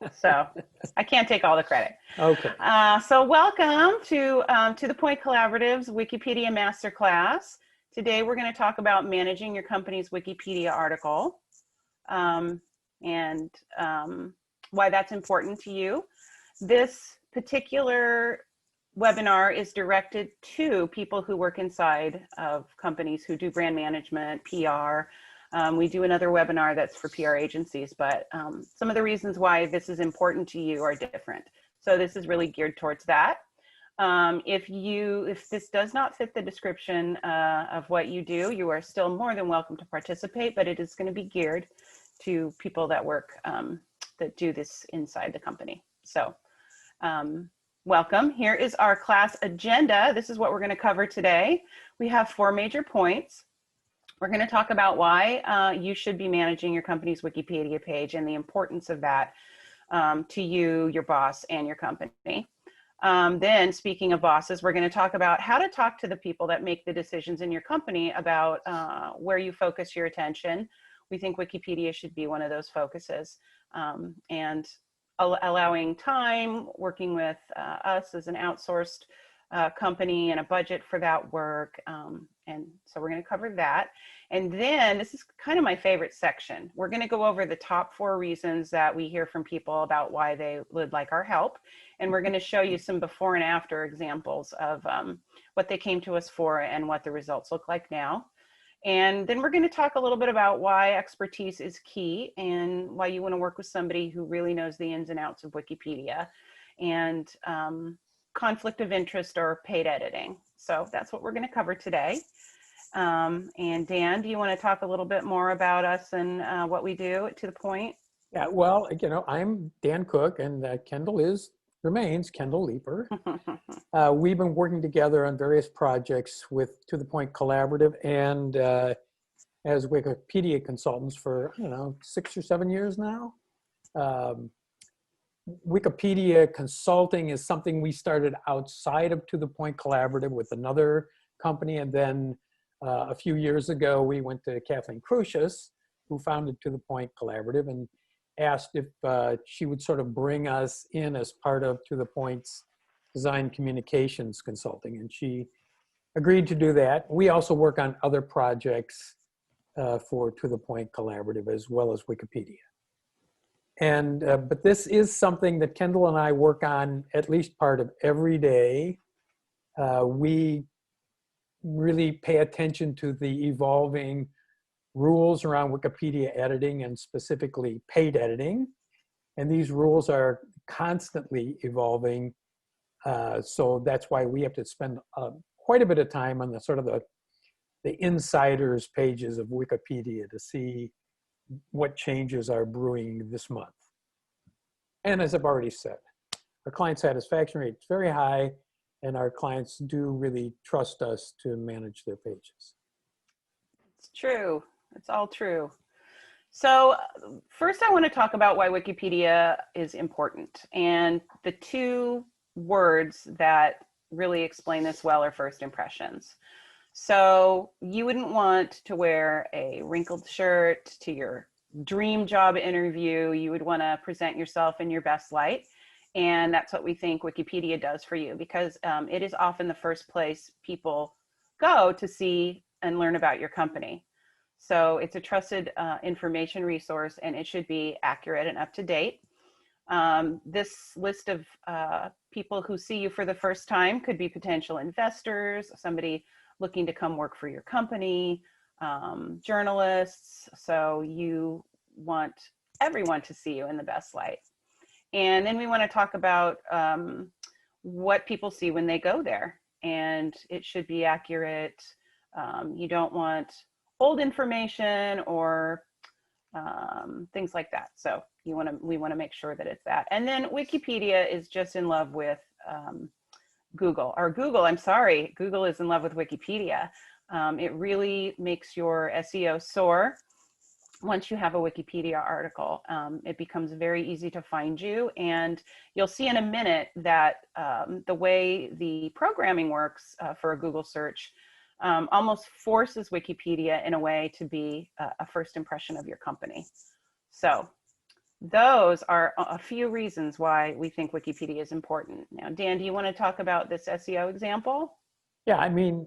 So I can't take all the credit. Okay. So welcome to the Point Collaborative's Wikipedia Masterclass. Today we're going to talk about managing your company's Wikipedia article um, and why that's important to you. This particular webinar is directed to people who work inside of companies who do brand management, PR. We do another webinar that's for PR agencies, but some of the reasons why this is important to you are different. So this is really geared towards that. If this does not fit the description of what you do, you are still more than welcome to participate, but it is going to be geared to people that work, that do this inside the company. So welcome. Here is our class agenda. This is what we're going to cover today. We have 4 major points. We're going to talk about why you should be managing your company's Wikipedia page and the importance of that to you, your boss, and your company. Then, speaking of bosses, we're going to talk about how to talk to the people that make the decisions in your company about where you focus your attention. We think Wikipedia should be one of those focuses, and allowing time, working with us as an outsourced company and a budget for that work. And so we're going to cover that. And then this is kind of my favorite section. We're going to go over the top 4 reasons that we hear from people about why they would like our help. And we're going to show you some before and after examples of what they came to us for and what the results look like now. And then we're going to talk a little bit about why expertise is key and why you want to work with somebody who really knows the ins and outs of Wikipedia, and conflict of interest or paid editing. So that's what we're going to cover today. And Dan, do you want to talk a little bit more about us and what we do to the point? Yeah, well, I'm Dan Cook, and Kendall remains Kendall Leeper. We've been working together on various projects with To The Point Collaborative and as Wikipedia consultants for, 6 or 7 years now. Wikipedia consulting is something we started outside of To The Point Collaborative with another company, and then a few years ago we went to Kathleen Crucius, who founded To The Point Collaborative, and asked if she would sort of bring us in as part of To The Point's design communications consulting, and she agreed to do that. We also work on other projects for To The Point Collaborative as well as Wikipedia. And but this is something that Kendall and I work on at least part of every day. We really pay attention to the evolving rules around Wikipedia editing, and specifically paid editing. And these rules are constantly evolving. So that's why we have to spend quite a bit of time on the insiders pages of Wikipedia to see what changes are brewing this month. And as I've already said, our client satisfaction rate is very high, and our clients do really trust us to manage their pages. It's true. It's all true. So first I want to talk about why Wikipedia is important. And the 2 words that really explain this well are first impressions. So you wouldn't want to wear a wrinkled shirt to your dream job interview. You would want to present yourself in your best light. And that's what we think Wikipedia does for you, because it is often the first place people go to see and learn about your company. So it's a trusted information resource, and it should be accurate and up to date. This list of people who see you for the first time could be potential investors, somebody looking to come work for your company, journalists. So you want everyone to see you in the best light. And then we want to talk about what people see when they go there, and it should be accurate. You don't want old information or things like that. So we want to make sure that it's that. And then Wikipedia is just in love with Google is in love with Wikipedia. It really makes your SEO soar. Once you have a Wikipedia article, it becomes very easy to find you. And you'll see in a minute that the way the programming works for a Google search almost forces Wikipedia in a way to be a first impression of your company. So those are a few reasons why we think Wikipedia is important. Now, Dan, do you want to talk about this SEO example? Yeah, I mean,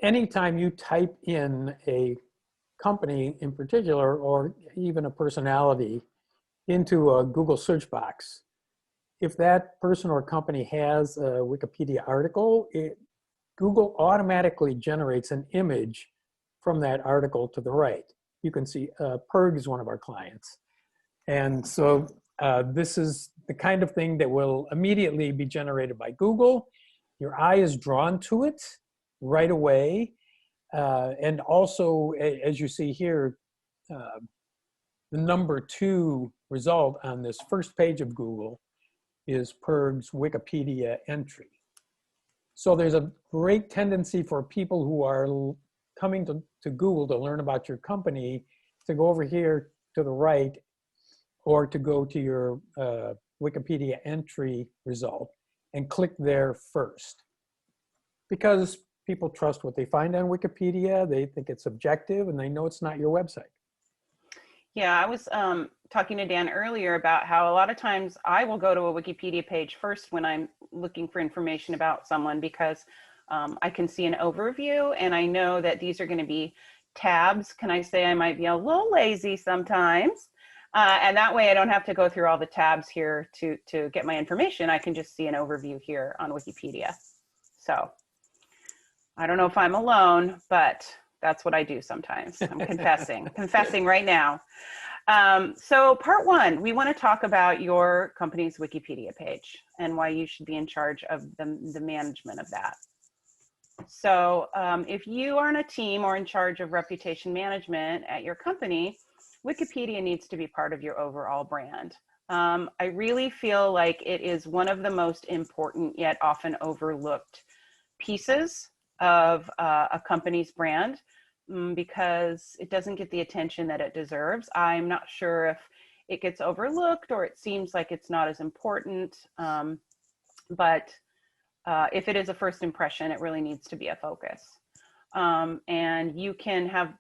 anytime you type in a company in particular, or even a personality, into a Google search box, if that person or company has a Wikipedia article, Google automatically generates an image from that article to the right. You can see Perg is one of our clients. And so this is the kind of thing that will immediately be generated by Google. Your eye is drawn to it right away. And also, as you see here, the number 2 result on this first page of Google is Perg's Wikipedia entry. So there's a great tendency for people who are coming to Google to learn about your company to go over here to the right, or to go to your Wikipedia entry result and click there first. Because people trust what they find on Wikipedia, they think it's objective, and they know it's not your website. Yeah, I was talking to Dan earlier about how a lot of times I will go to a Wikipedia page first when I'm looking for information about someone, because I can see an overview and I know that these are going to be tabs. Can I say I might be a little lazy sometimes? And that way I don't have to go through all the tabs here to get my information. I can just see an overview here on Wikipedia. So I don't know if I'm alone, but that's what I do sometimes. I'm confessing right now. So part 1, we want to talk about your company's Wikipedia page and why you should be in charge of the management of that. So if you are on a team or in charge of reputation management at your company, Wikipedia needs to be part of your overall brand. I really feel like it is one of the most important yet often overlooked pieces of a company's brand, because it doesn't get the attention that it deserves. I'm not sure if it gets overlooked or it seems like it's not as important, but if it is a first impression, it really needs to be a focus. And you can have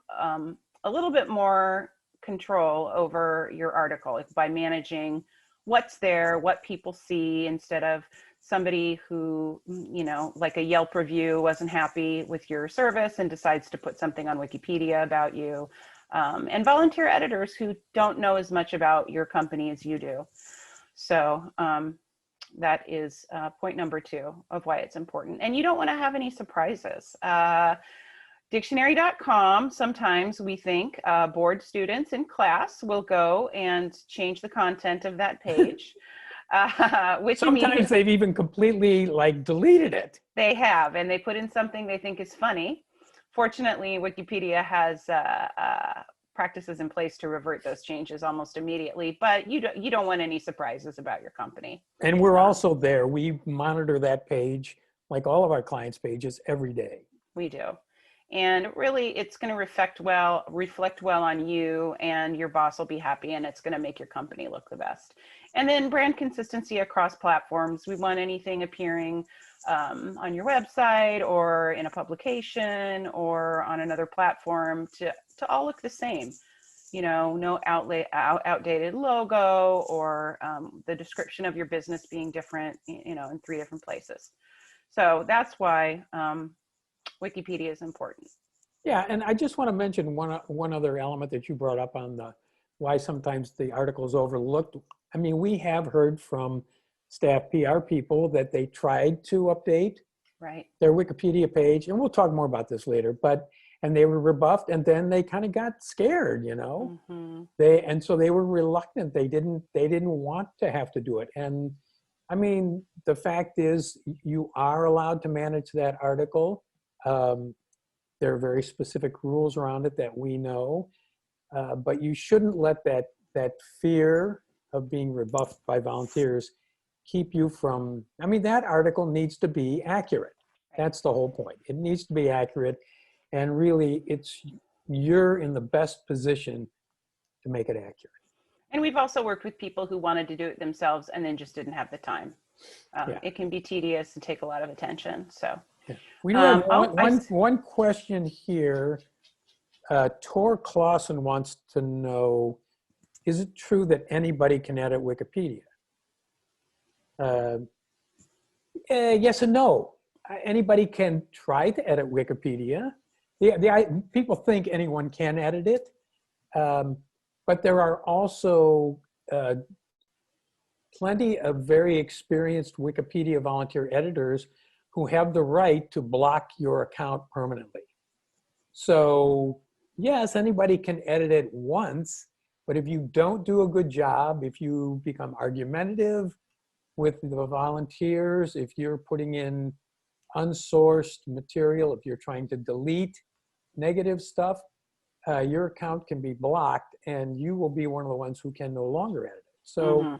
a little bit more control over your article by managing what's there, what people see, instead of somebody who, you know, like a Yelp review wasn't happy with your service and decides to put something on Wikipedia about you, and volunteer editors who don't know as much about your company as you do. So that is point number 2 of why it's important. And you don't want to have any surprises. Dictionary.com, sometimes we think bored students in class will go and change the content of that page. Which sometimes they've even completely deleted it. They have, and they put in something they think is funny. Fortunately, Wikipedia has practices in place to revert those changes almost immediately, but you don't want any surprises about your company. And we're also there. We monitor that page, like all of our clients' pages, every day. We do. And really, it's going to reflect well on you, and your boss will be happy, and it's going to make your company look the best. And then brand consistency across platforms. We want anything appearing on your website or in a publication or on another platform to all look the same. You know, no outdated logo, or the description of your business being different, you know, in 3 different places. So that's why Wikipedia is important. Yeah, and I just want to mention one other element that you brought up on why sometimes the article is overlooked. I mean, we have heard from staff PR people that they tried to update their Wikipedia page, and we'll talk more about this later, and they were rebuffed, and then they kind of got scared, you know. And so they were reluctant. They didn't want to have to do it. And I mean, the fact is, you are allowed to manage that article. There are very specific rules around it that we know, but you shouldn't let that fear of being rebuffed by volunteers keep you from, I mean, that article needs to be accurate. That's the whole point. It needs to be accurate, and really you're in the best position to make it accurate. And we've also worked with people who wanted to do it themselves and then just didn't have the time. It can be tedious and take a lot of attention, so. Yeah. We do have one question here. Tor Clausen wants to know, is it true that anybody can edit Wikipedia? Yes and no. Anybody can try to edit Wikipedia. People think anyone can edit it, but there are also plenty of very experienced Wikipedia volunteer editors who have the right to block your account permanently. So yes, anybody can edit it once, but if you don't do a good job, if you become argumentative with the volunteers, if you're putting in unsourced material, if you're trying to delete negative stuff, your account can be blocked and you will be one of the ones who can no longer edit it. So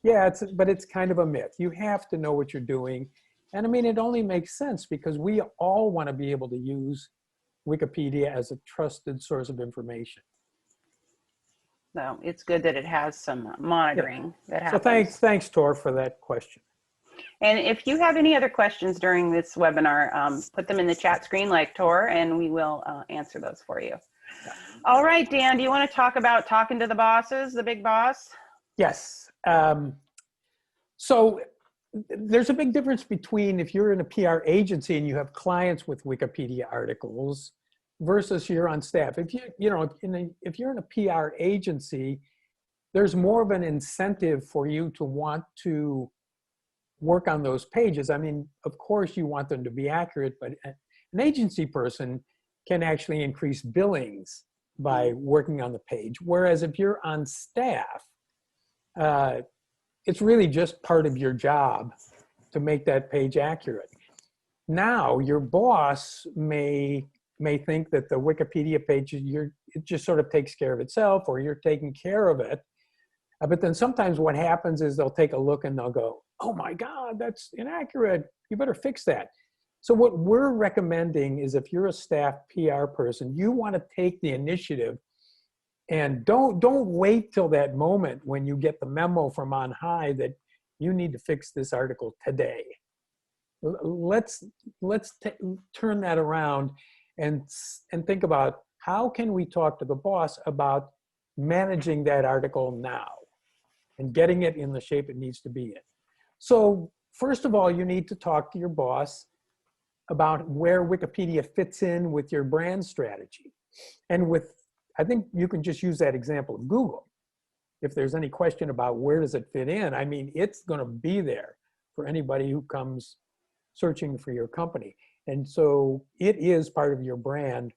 yeah, but it's kind of a myth. You have to know what you're doing. And I mean, it only makes sense because we all want to be able to use Wikipedia as a trusted source of information. So it's good that it has some monitoring that happens. So thanks, Tor, for that question. And if you have any other questions during this webinar, put them in the chat screen like Tor, and we will answer those for you. All right, Dan, do you want to talk about talking to the bosses, the big boss? Yes. So there's a big difference between if you're in a PR agency and you have clients with Wikipedia articles versus you're on staff. If if you're in a PR agency, there's more of an incentive for you to want to work on those pages. I mean, of course you want them to be accurate, but an agency person can actually increase billings by working on the page. Whereas if you're on staff, it's really just part of your job to make that page accurate. Now, your boss may think that the Wikipedia page, it just sort of takes care of itself, or you're taking care of it. But then sometimes what happens is they'll take a look and they'll go, oh my God, that's inaccurate. You better fix that. So what we're recommending is if you're a staff PR person, you want to take the initiative and don't wait till that moment when you get the memo from on high that you need to fix this article today. Let's turn that around and think about how can we talk to the boss about managing that article now and getting it in the shape it needs to be in. So first of all, you need to talk to your boss about where Wikipedia fits in with your brand strategy. And I think you can just use that example of Google. If there's any question about where does it fit in, I mean, it's going to be there for anybody who comes searching for your company. And so it is part of your brand,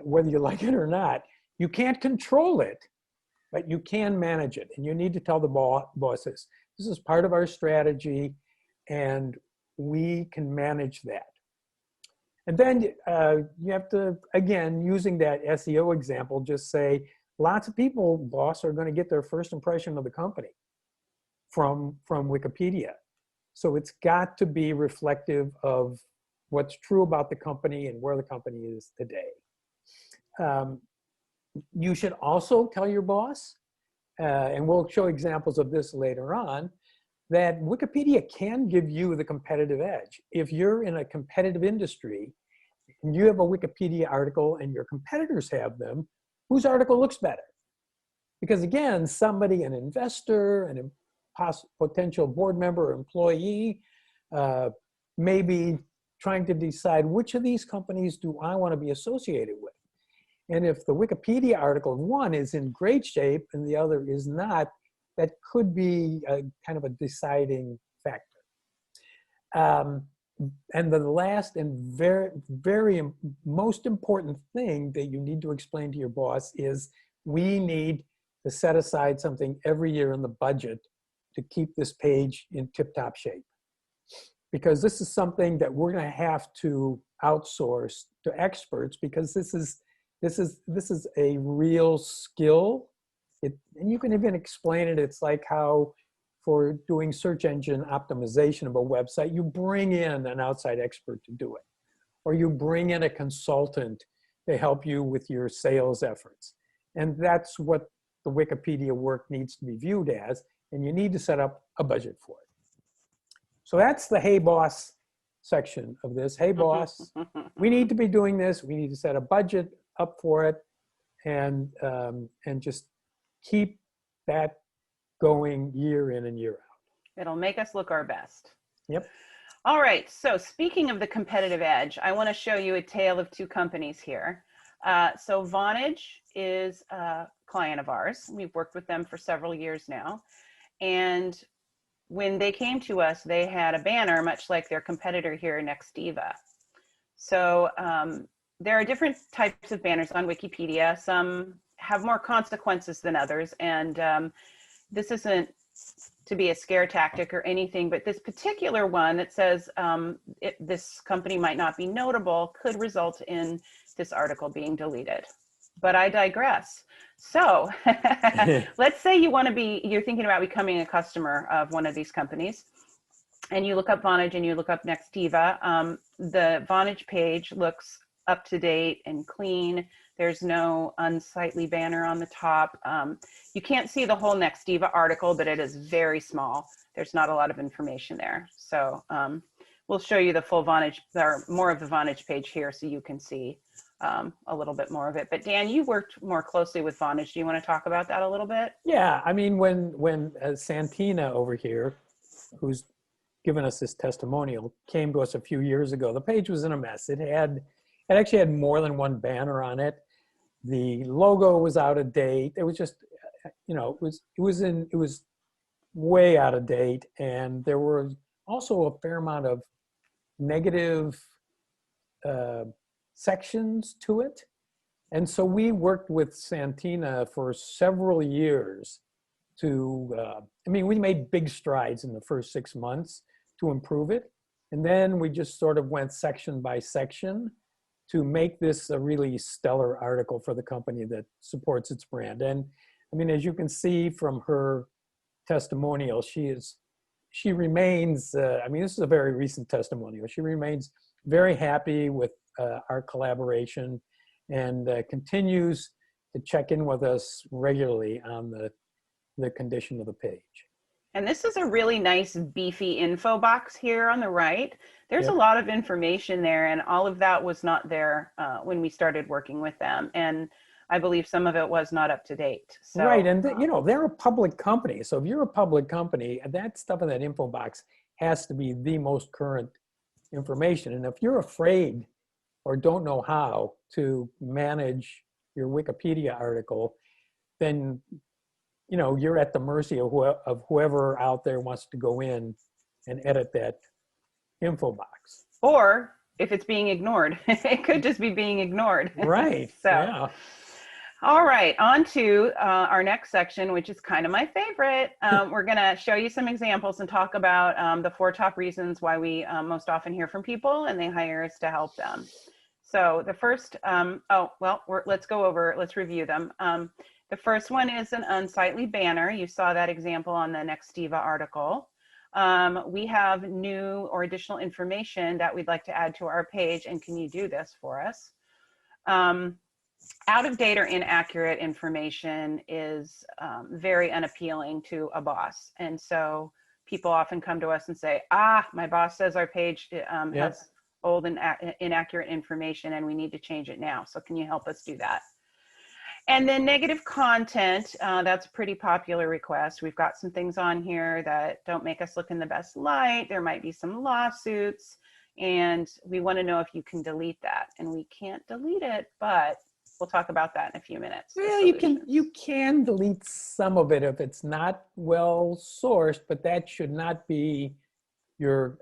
whether you like it or not. You can't control it, but you can manage it. And you need to tell the bosses, this is part of our strategy and we can manage that. And then you have to, again, using that SEO example, just say, lots of people, boss, are going to get their first impression of the company from Wikipedia. So it's got to be reflective of what's true about the company and where the company is today. You should also tell your boss, and we'll show examples of this later on, that Wikipedia can give you the competitive edge. If you're in a competitive industry and you have a Wikipedia article and your competitors have them, whose article looks better? Because again, somebody, an investor, an potential board member or employee, may be trying to decide which of these companies do I want to be associated with. And if the Wikipedia article of one is in great shape and the other is not, that could be a kind of a deciding factor. And the last and very most important thing that you need to explain to your boss is we need to set aside something every year in the budget to keep this page in tip-top shape. Because this is something that we're going to have to outsource to experts, because this is a real skill. And you can even explain it. It's like how for doing search engine optimization of a website, you bring in an outside expert to do it. Or you bring in a consultant to help you with your sales efforts. And that's what the Wikipedia work needs to be viewed as. And you need to set up a budget for it. So that's the Hey Boss section of this. Hey boss, we need to be doing this. We need to set a budget up for it and just keep that going year in and year out. It'll make us look our best. Yep. All right, so speaking of the competitive edge, I want to show you a tale of two companies here. So Vonage is a client of ours. We've worked with them for several years now. And when they came to us, they had a banner much like their competitor here, Nextiva. So there are different types of banners on Wikipedia. Some have more consequences than others. And this isn't to be a scare tactic or anything, but this particular one that says this company might not be notable could result in this article being deleted. But I digress. So let's say you're thinking about becoming a customer of one of these companies, and you look up Vonage and you look up Nextiva. The Vonage page looks up to date and clean. There's no unsightly banner on the top. You can't see the whole Nextiva article, but it is very small. There's not a lot of information there. So we'll show you the full Vonage, or more of the Vonage page here so you can see a little bit more of it. But Dan, you worked more closely with Vonage. Do you want to talk about that a little bit? Yeah, I mean, when Santina over here, who's given us this testimonial, came to us a few years ago, the page was in a mess. It actually had more than one banner on it. The logo was out of date. It was just, you know, it was way out of date, and there was also a fair amount of negative sections to it. And so we worked with Santina for several years to, we made big strides in the first 6 months to improve it. And then we just sort of went section by section to make this a really stellar article for the company that supports its brand. And I mean, as you can see from her testimonial, she remains, this is a very recent testimonial. She remains very happy with our collaboration and continues to check in with us regularly on the condition of the page. And this is a really nice beefy info box here on the right. There's a lot of information there, and all of that was not there when we started working with them. And I believe some of it was not up to date. So, right, and they're a public company. So if you're a public company, that stuff in that info box has to be the most current information. And if you're afraid or don't know how to manage your Wikipedia article, then you're at the mercy of whoever out there wants to go in and edit that info box. Or if it's being ignored, it could just be being ignored. Right. So, yeah. All right, on to our next section, which is kind of my favorite. We're going to show you some examples and talk about the 4 top reasons why we most often hear from people and they hire us to help them. So the first, let's review them. The first one is an unsightly banner. You saw that example on the Nextiva article. We have new or additional information that we'd like to add to our page, and can you do this for us? Out of date or inaccurate information is very unappealing to a boss. And so people often come to us and say, my boss says our page has old and inaccurate information and we need to change it now. So can you help us do that? And then negative content, that's a pretty popular request. We've got some things on here that don't make us look in the best light. There might be some lawsuits, and we want to know if you can delete that. And we can't delete it, but we'll talk about that in a few minutes. Well, you can delete some of it if it's not well sourced, but that should not be your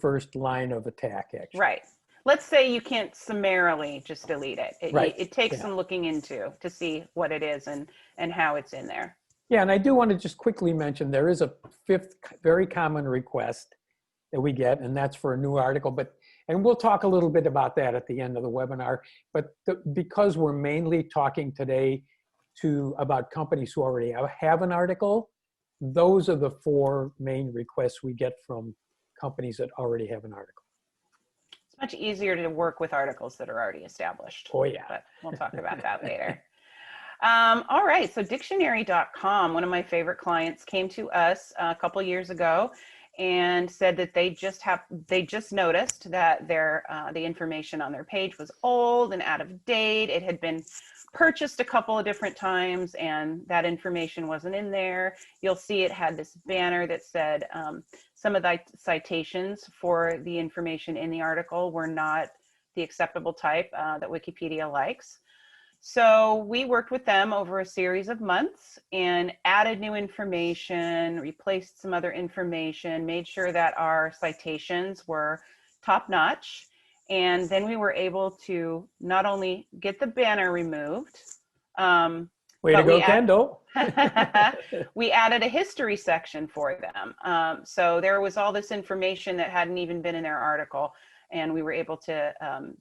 first line of attack, actually. Right. Let's say you can't summarily just delete it. It takes some looking into to see what it is and how it's in there. Yeah, and I do want to just quickly mention there is a 5th very common request that we get, and that's for a new article. And we'll talk a little bit about that at the end of the webinar. But because we're mainly talking today about companies who already have an article, those are the 4 main requests we get from companies that already have an article. It's much easier to work with articles that are already established. Oh, yeah. But we'll talk about that later. All right, so dictionary.com, one of my favorite clients, came to us a couple years ago, and said that they just noticed that the information on their page was old and out of date. It had been purchased a couple of different times and that information wasn't in there. You'll see it had this banner that said some of the citations for the information in the article were not the acceptable type that Wikipedia likes. So we worked with them over a series of months and added new information, replaced some other information, made sure that our citations were top notch. And then we were able to not only get the banner removed, Way to go, Kendall. we added a history section for them. So there was all this information that hadn't even been in their article. And we were able to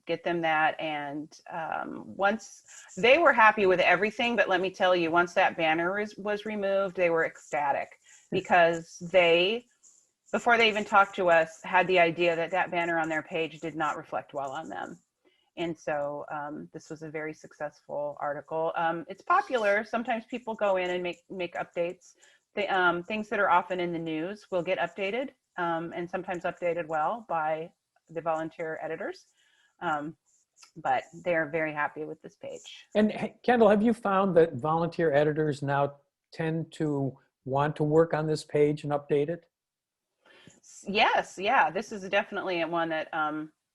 get them that. And once they were happy with everything, but let me tell you, once that banner was removed, they were ecstatic because before they even talked to us, had the idea that that banner on their page did not reflect well on them. And so this was a very successful article. It's popular. Sometimes people go in and make updates. Things that are often in the news will get updated and sometimes updated well by the volunteer editors, but they're very happy with this page. And Kendall, have you found that volunteer editors now tend to want to work on this page and update it? Yes, yeah, this is definitely one that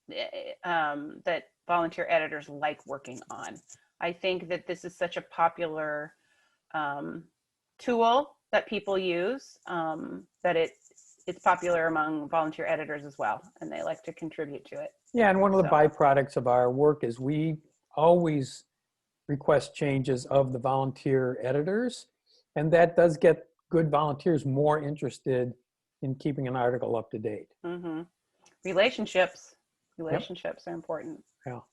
that volunteer editors like working on. I think that this is such a popular tool that people use that it's popular among volunteer editors as well, and they like to contribute to it. Yeah, and one of the byproducts of our work is we always request changes of the volunteer editors, and that does get good volunteers more interested in keeping an article up to date. Mm-hmm. Relationships are important. Yeah. All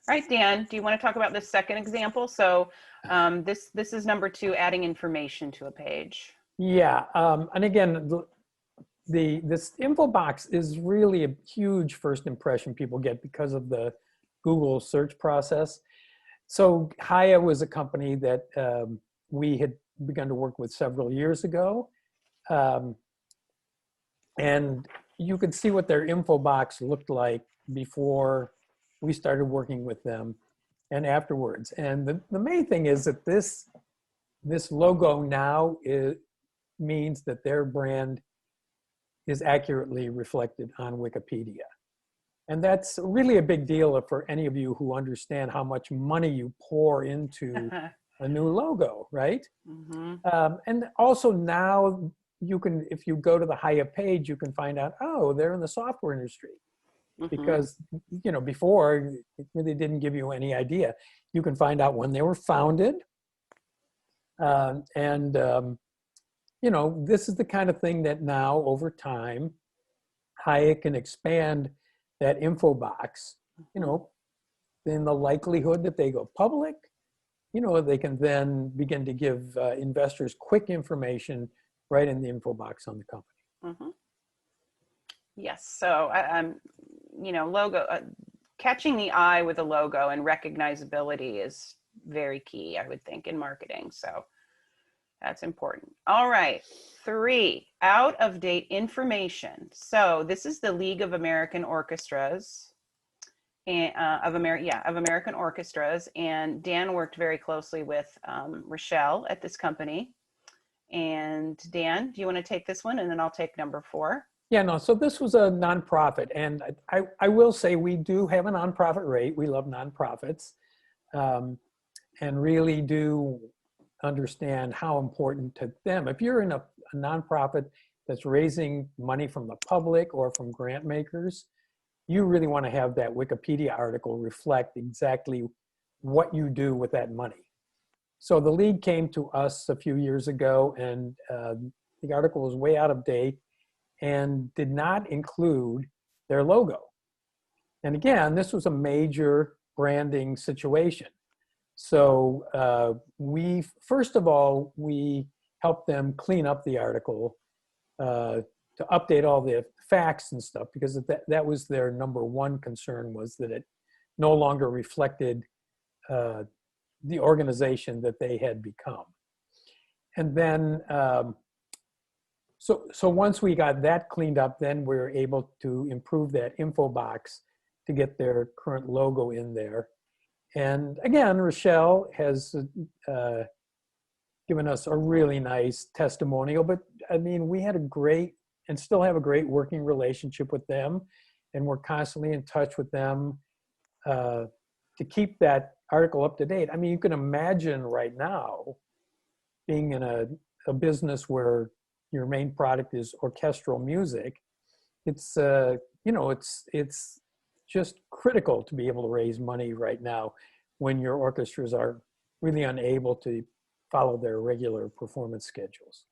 right, Dan, do you want to talk about this second example? So this is number 2, adding information to a page. Yeah, and again, this info box is really a huge first impression people get because of the Google search process. So Haya was a company that we had begun to work with several years ago. And you could see what their info box looked like before we started working with them and afterwards. And the main thing is that this logo now means that their brand is accurately reflected on Wikipedia. And that's really a big deal for any of you who understand how much money you pour into a new logo, right? Mm-hmm. And also now you can, if you go to the Haya page, you can find out, oh, they're in the software industry. Mm-hmm. Because, you know, before it really didn't give you any idea. You can find out when they were founded. You know, this is the kind of thing that now over time, Haya can expand that info box, you know, in the likelihood that they go public, you know, they can then begin to give investors quick information right in the info box on the company. Mm-hmm. Yes, so you know, logo, catching the eye with a logo and recognizability is very key, I would think, in marketing. So that's important. All right, 3, out-of-date information. So this is the League of American Orchestras, and of American Orchestras, and Dan worked very closely with Rochelle at this company. And Dan, do you want to take this one, and then I'll take number 4? Yeah, no, so this was a nonprofit, and I will say we do have a nonprofit rate. We love nonprofits, and really do understand how important to them. If you're in a nonprofit that's raising money from the public or from grant makers, you really want to have that Wikipedia article reflect exactly what you do with that money. So the league came to us a few years ago, and the article was way out of date and did not include their logo. And again, this was a major branding situation. So first of all, we helped them clean up the article to update all the facts and stuff, because that was their number one concern, was that it no longer reflected the organization that they had become. And then So once we got that cleaned up, then we were able to improve that info box to get their current logo in there. And again, Rochelle has given us a really nice testimonial, but I mean, we had a great and still have a great working relationship with them. And we're constantly in touch with them to keep that article up to date. I mean, you can imagine right now being in a business where your main product is orchestral music. It's, it's just critical to be able to raise money right now when your orchestras are really unable to follow their regular performance schedules.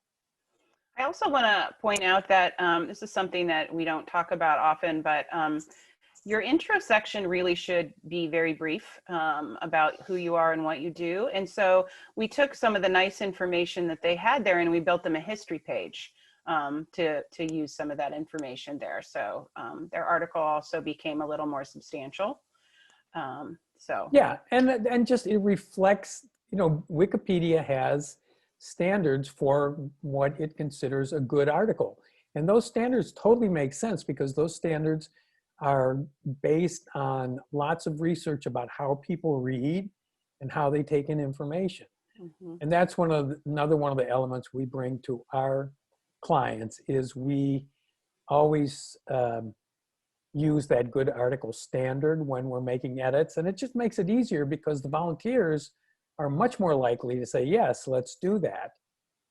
I also want to point out that this is something that we don't talk about often, but your intro section really should be very brief about who you are and what you do. And so we took some of the nice information that they had there and we built them a history page to use some of that information there. So their article also became a little more substantial. Yeah, and just it reflects, Wikipedia has standards for what it considers a good article. And those standards totally make sense because those standards are based on lots of research about how people read and how they take in information. Mm-hmm. And that's another one of the elements we bring to our clients is we always use that good article standard when we're making edits. And it just makes it easier because the volunteers are much more likely to say, yes, let's do that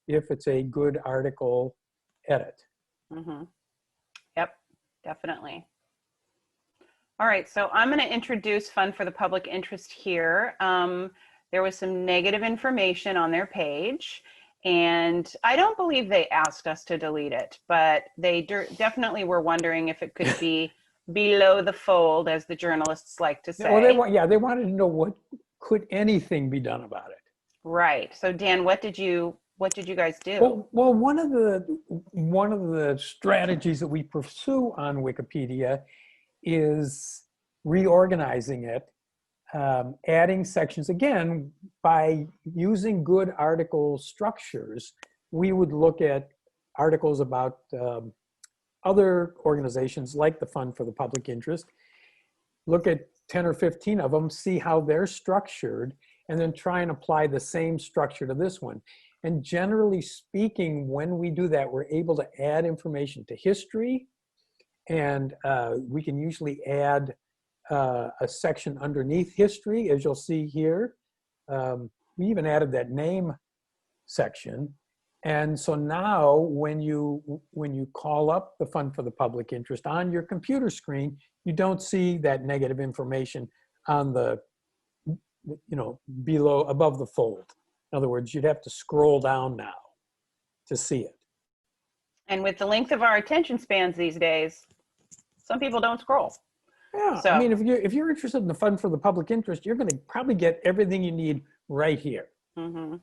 if it's a good article edit. Mm-hmm. Yep, definitely. All right, so I'm going to introduce Fund for the Public Interest here. There was some negative information on their page, and I don't believe they asked us to delete it, but they definitely were wondering if it could be below the fold, as the journalists like to say. Well, they wanted to know could anything be done about it. Right. So Dan, what did you guys do? Well, one of the strategies that we pursue on Wikipedia is reorganizing it, adding sections. Again, by using good article structures, we would look at articles about other organizations like the Fund for the Public Interest, look at 10 or 15 of them, see how they're structured, and then try and apply the same structure to this one. And generally speaking, when we do that, we're able to add information to history, and we can usually add a section underneath history, as you'll see here. We even added that name section. And so now when you call up the Fund for the Public Interest on your computer screen, you don't see that negative information on the, above the fold. In other words, you'd have to scroll down now to see it. And with the length of our attention spans these days, some people don't scroll. Yeah, so, I mean, if you're interested in the Fund for the Public Interest, you're going to probably get everything you need right here. Mm-hmm.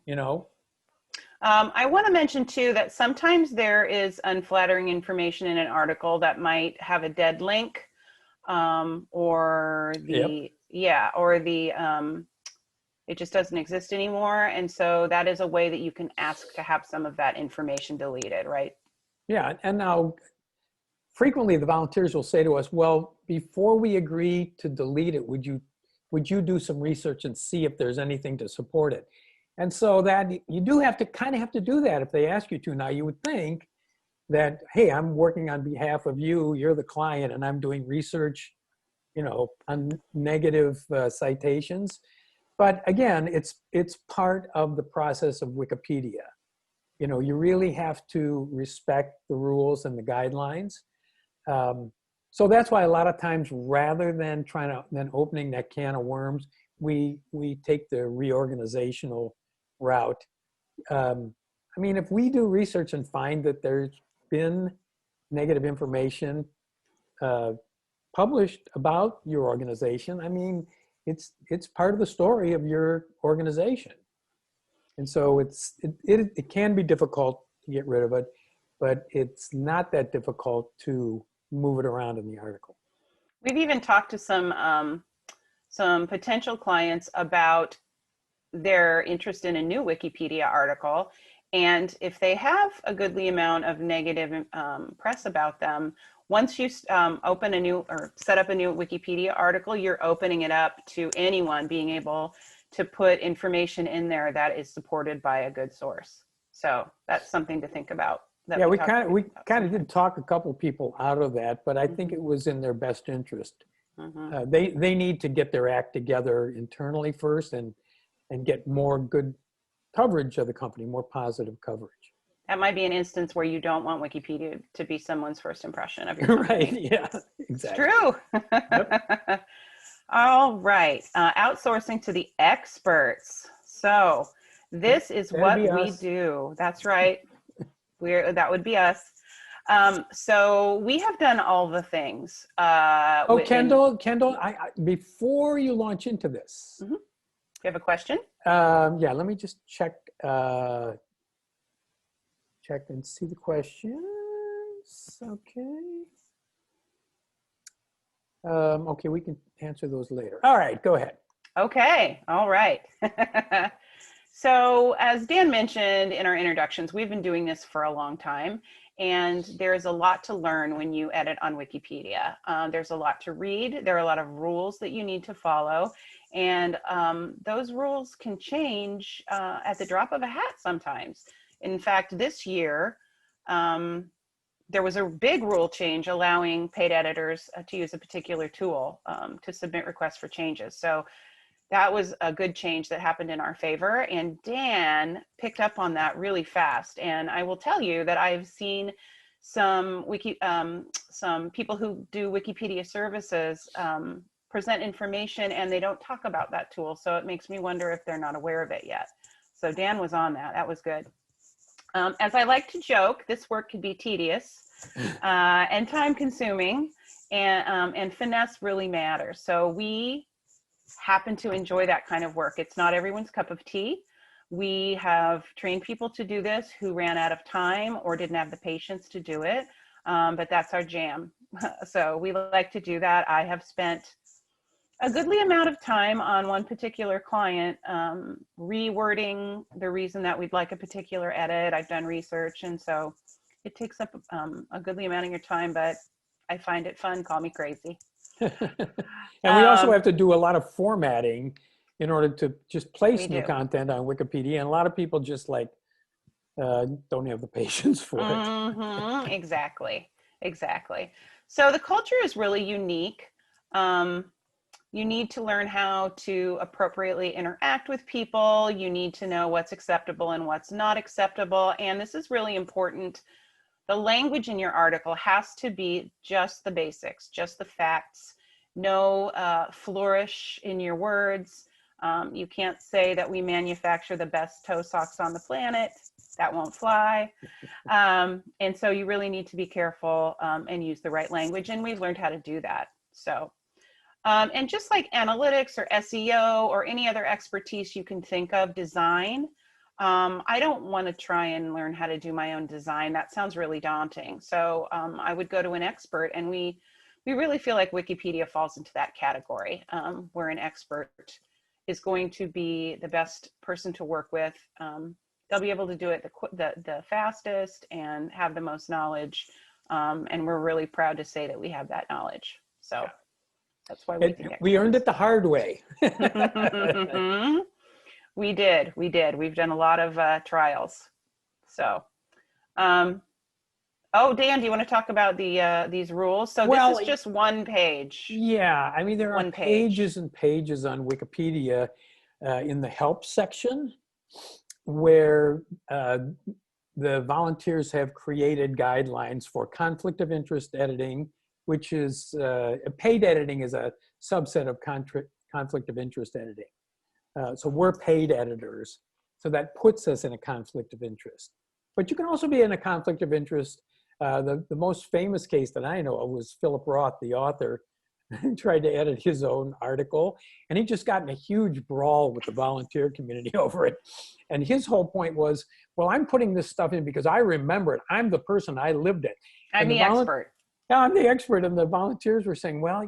I want to mention too that sometimes there is unflattering information in an article that might have a dead link, or it just doesn't exist anymore. And so that is a way that you can ask to have some of that information deleted, right? Yeah, and now frequently the volunteers will say to us, well, before we agree to delete it, would you do some research and see if there's anything to support it? And so that you do have to do that if they ask you to. Now you would think that, hey, I'm working on behalf of you, you're the client, and I'm doing research, on negative citations. But again, it's part of the process of Wikipedia. You really have to respect the rules and the guidelines. So that's why a lot of times, rather than opening that can of worms, we take the reorganizational route. I mean, if we do research and find that there's been negative information published about your organization, I mean, it's part of the story of your organization. And so it can be difficult to get rid of it, but it's not that difficult to move it around in the article. We've even talked to some potential clients about their interest in a new Wikipedia article. And if they have a goodly amount of negative press about them, once you open a new or set up a new Wikipedia article, you're opening it up to anyone being able to put information in there that is supported by a good source. So that's something to think about. Yeah, we kind of did talk a couple people out of that, but I think it was in their best interest. They need to get their act together internally first and get more good coverage of the company, more positive coverage. That might be an instance where you don't want Wikipedia to be someone's first impression of your company. Right, yeah, exactly. It's true. Yep. All right, outsourcing to the experts. So this is what we do. That's right. That would be us. So we have done all the things. Kendall, before you launch into this. You have a question? Yeah, let me just check and see the questions. Okay. Okay, we can answer those later. All right, go ahead. Okay, all right. So as Dan mentioned in our introductions, we've been doing this for a long time, and there's a lot to learn when you edit on Wikipedia. There's a lot to read. There are a lot of rules that you need to follow, and those rules can change at the drop of a hat sometimes. In fact, this year, there was a big rule change allowing paid editors to use a particular tool to submit requests for changes. So that was a good change that happened in our favor, and Dan picked up on that really fast. And I will tell you that I've seen some people who do Wikipedia services present information and they don't talk about that tool. So it makes me wonder if they're not aware of it yet. So Dan was on that. That was good. As I like to joke, this work can be tedious and time consuming, and finesse really matters. So we happen to enjoy that kind of work. It's not everyone's cup of tea. We have trained people to do this who ran out of time or didn't have the patience to do it, but that's our jam. So we like to do that. I have spent a goodly amount of time on one particular client, rewording the reason that we'd like a particular edit. I've done research, and so it takes up a goodly amount of your time, but I find it fun. Call me crazy. And we also have to do a lot of formatting in order to just place new content on Wikipedia. And a lot of people just don't have the patience for it. Exactly. So the culture is really unique. You need to learn how to appropriately interact with people. You need to know what's acceptable and what's not acceptable. And this is really important. The language in your article has to be just the basics, just the facts. No flourish in your words. You can't say that we manufacture the best toe socks on the planet. That won't fly. And so you really need to be careful and use the right language. And we've learned how to do that. So, and just like analytics or SEO or any other expertise you can think of, design, I don't want to try and learn how to do my own design. That sounds really daunting. So I would go to an expert, and we really feel like Wikipedia falls into that category, where an expert is going to be the best person to work with. They'll be able to do it the fastest and have the most knowledge. And we're really proud to say that we have that knowledge. So that's why we earned it the hard way. We did. We've done a lot of trials. So, oh, Dan, do you want to talk about these rules? So this is just one page. Yeah, I mean, there are pages and pages on Wikipedia in the help section where the volunteers have created guidelines for conflict of interest editing, which is paid editing is a subset of conflict of interest editing. So we're paid editors, so that puts us in a conflict of interest. But you can also be in a conflict of interest. The most famous case that I know of was Philip Roth, the author, tried to edit his own article, and he just got in a huge brawl with the volunteer community over it. And his whole point was, well, I'm putting this stuff in because I remember it. I'm the person, I lived it. I'm the expert. Yeah, I'm the expert. And the volunteers were saying, well,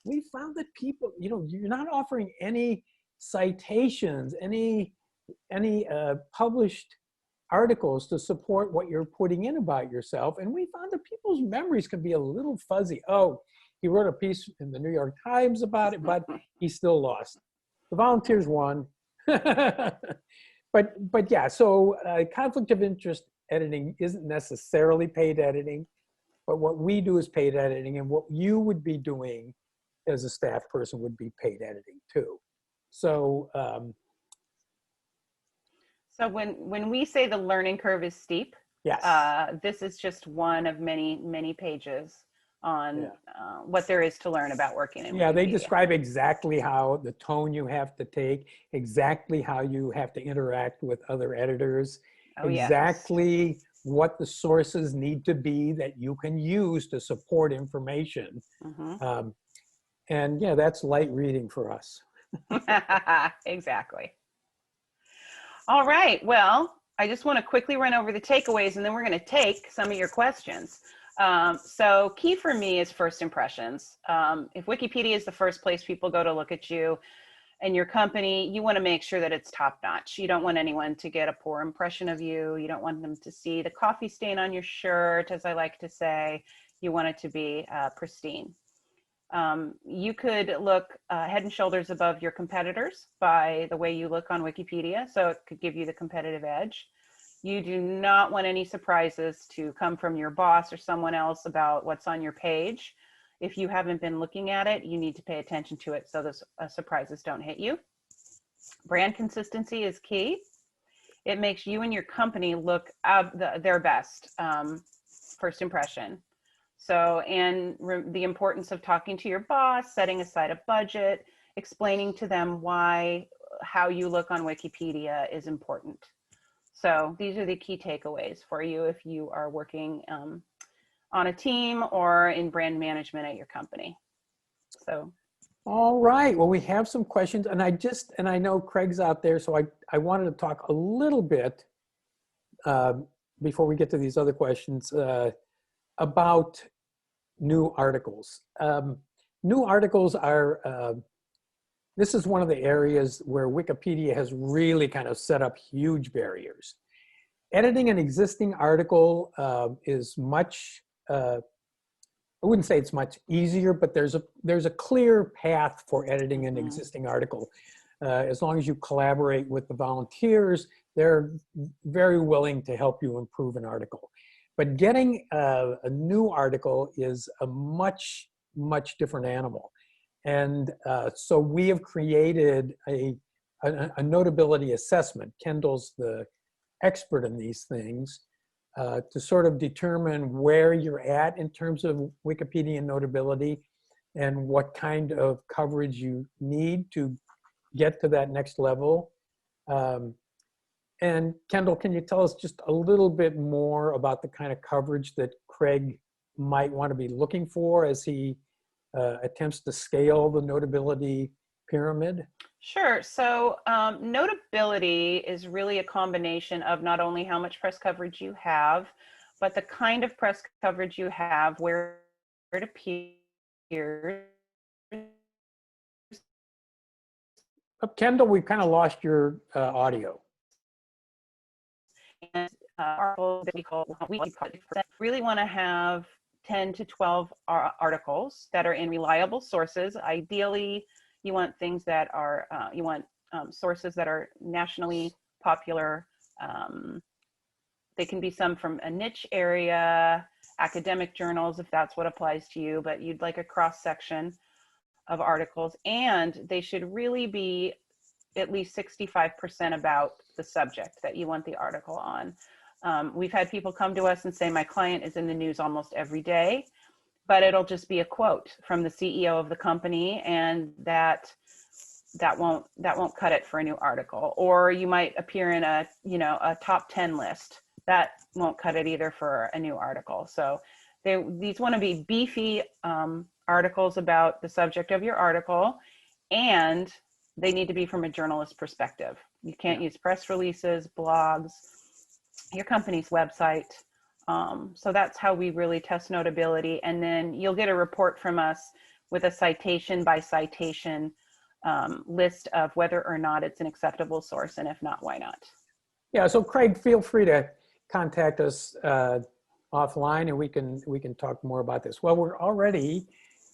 we found that people, you're not offering any citations, any published articles to support what you're putting in about yourself. And we found that people's memories can be a little fuzzy. Oh, he wrote a piece in the New York Times about it, but he still lost. The volunteers won. But yeah, so conflict of interest editing isn't necessarily paid editing, but what we do is paid editing, and what you would be doing as a staff person would be paid editing too. So so when we say the learning curve is steep, yes, this is just one of many pages on yeah. what there is to learn about working in Yeah, Wikipedia. they describe exactly how the tone you have to take, exactly how you have to interact with other editors, Oh, yes. exactly what the sources need to be that you can use to support information. Mm-hmm. And yeah, that's light reading for us. Exactly. All right. Well, I just want to quickly run over the takeaways, and then we're going to take some of your questions. So key for me is first impressions. If Wikipedia is the first place people go to look at you and your company, you want to make sure that it's top notch. You don't want anyone to get a poor impression of you. You don't want them to see the coffee stain on your shirt, as I like to say. You want it to be pristine. You could look head and shoulders above your competitors by the way you look on Wikipedia, so it could give you the competitive edge. You do not want any surprises to come from your boss or someone else about what's on your page. If you haven't been looking at it, you need to pay attention to it so those surprises don't hit you. Brand consistency is key. It makes you and your company look their best first impression. So, and the importance of talking to your boss, setting aside a budget, explaining to them how you look on Wikipedia is important. So these are the key takeaways for you if you are working on a team or in brand management at your company. So. All right, well, we have some questions, and I know Craig's out there, so I wanted to talk a little bit before we get to these other questions about new articles. New articles are, this is one of the areas where Wikipedia has really kind of set up huge barriers. Editing an existing article is much, I wouldn't say it's much easier, but there's a clear path for editing an existing article. As long as you collaborate with the volunteers, they're very willing to help you improve an article. But getting a new article is a much different animal. And so we have created a notability assessment. Kendall's the expert in these things. To sort of determine where you're at in terms of Wikipedia notability and what kind of coverage you need to get to that next level. And Kendall, can you tell us just a little bit more about the kind of coverage that Craig might want to be looking for as he attempts to scale the notability pyramid? Sure. So notability is really a combination of not only how much press coverage you have, but the kind of press coverage you have, where it appears. Kendall, we've kind of lost your audio. And articles that we call weekly projects really want to have 10 to 12 articles that are in reliable sources. Ideally, you want things that are, sources that are nationally popular. They can be some from a niche area, academic journals, if that's what applies to you, but you'd like a cross section of articles, and they should really be at least 65% about the subject that you want the article on. We've had people come to us and say, my client is in the news almost every day, but it'll just be a quote from the CEO of the company, and that won't cut it for a new article. Or you might appear in a top 10 list. That won't cut it either for a new article. So these want to be beefy articles about the subject of your article, and they need to be from a journalist perspective. You can't use press releases, blogs, your company's website. So that's how we really test notability. And then you'll get a report from us with a citation by citation list of whether or not it's an acceptable source, and if not, why not? Yeah, so Craig, feel free to contact us offline, and we can talk more about this. Well, we're already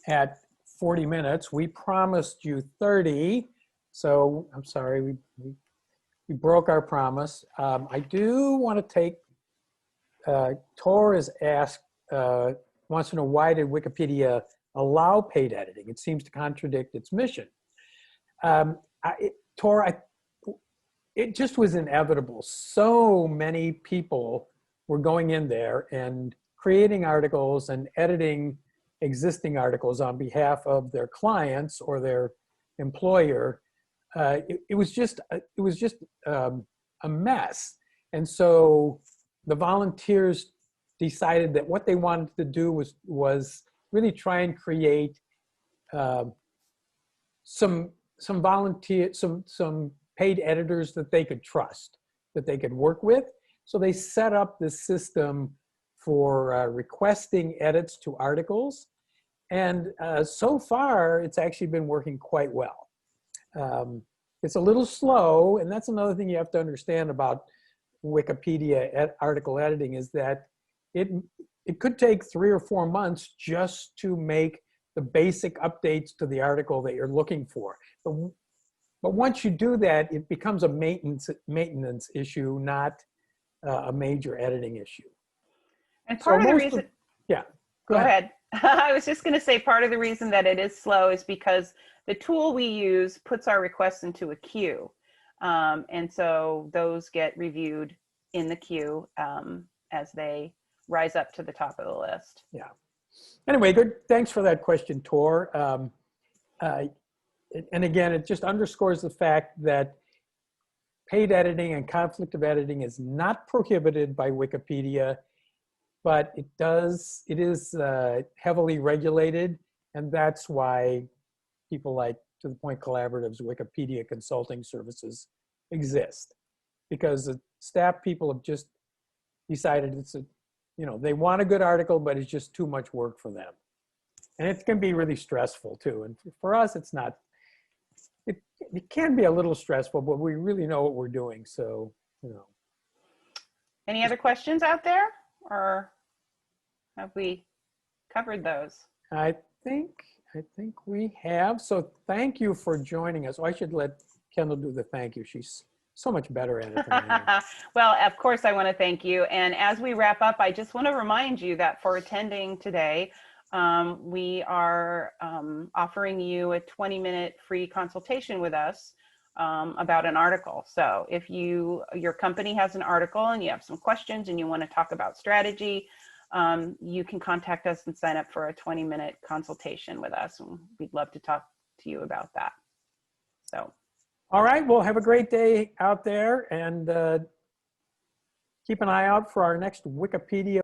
at 40 minutes. We promised you 30, so I'm sorry, we broke our promise. I do want to take, Tor has asked, wants to know, why did Wikipedia allow paid editing? It seems to contradict its mission. Tor, it just was inevitable. So many people were going in there and creating articles and editing existing articles on behalf of their clients or their employer. It was just a mess. And so the volunteers decided that what they wanted to do was really try and create some paid editors that they could trust, that they could work with. So they set up this system for requesting edits to articles. And so far, it's actually been working quite well. It's a little slow, and that's another thing you have to understand about Wikipedia article editing, is that it could take 3 or 4 months just to make the basic updates to the article that you're looking for. But once you do that, it becomes a maintenance issue, not a major editing issue. And part of the reason, yeah, go ahead. I was just going to say, part of the reason that it is slow is because the tool we use puts our requests into a queue. And so those get reviewed in the queue as they rise up to the top of the list. Yeah. Anyway, good. Thanks for that question, Tor. And again, it just underscores the fact that paid editing and conflict of editing is not prohibited by Wikipedia, but it is heavily regulated, and that's why people like To the Point Collaborative's Wikipedia consulting services exist, because the staff people have just decided they want a good article, but it's just too much work for them, and it can be really stressful too. And for us, it's not. It can be a little stressful, but we really know what we're doing. So, Any other questions out there, or have we covered those? I think we have. So thank you for joining us. Oh, I should let Kendall do the thank you. She's so much better at it than I am. Well, of course, I want to thank you. And as we wrap up, I just want to remind you that for attending today, we are offering you a 20-minute free consultation with us about an article. So if your company has an article and you have some questions and you want to talk about strategy, you can contact us and sign up for a 20-minute consultation with us. And we'd love to talk to you about that. So, all right, well, have a great day out there, and keep an eye out for our next Wikipedia